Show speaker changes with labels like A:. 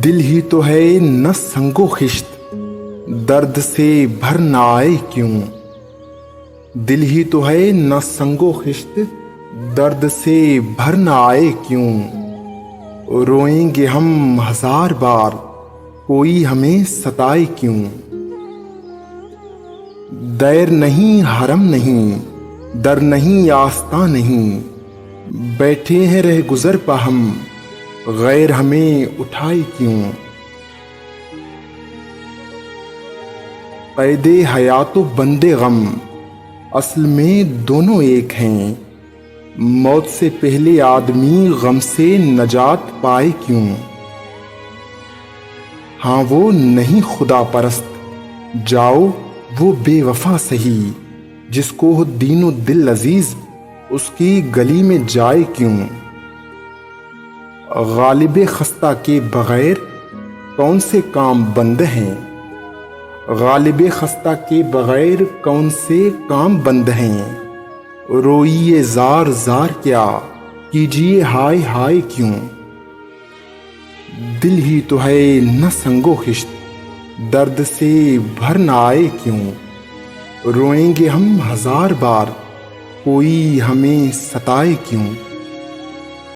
A: دل ہی تو ہے نہ سنگ و خشت، درد سے بھر نہ آئے کیوں؟ دل ہی تو ہے نہ سنگ و خشت، درد سے بھر نہ آئے کیوں؟ روئیں گے ہم ہزار بار، کوئی ہمیں ستائے کیوں؟ دیر نہیں حرم نہیں، در نہیں آستاں نہیں، بیٹھے ہیں رہ گزر پہ ہم، غیر ہمیں اٹھائے کیوں؟ قید حیات و بند غم اصل میں دونوں ایک ہیں، موت سے پہلے آدمی غم سے نجات پائے کیوں؟ ہاں وہ نہیں خدا پرست، جاؤ وہ بے وفا سہی، جس کو ہو دین و دل عزیز، اس کی گلی میں جائے کیوں؟ غالب خستہ کے بغیر کون سے کام بند ہیں؟ غالب خستہ کے بغیر کون سے کام بند ہیں؟ روئیے زار زار کیا، کیجیے ہائے ہائے کیوں؟ دل ہی تو ہے نہ سنگ و خشت، درد سے بھر نہ آئے کیوں؟ روئیں گے ہم ہزار بار، کوئی ہمیں ستائے کیوں؟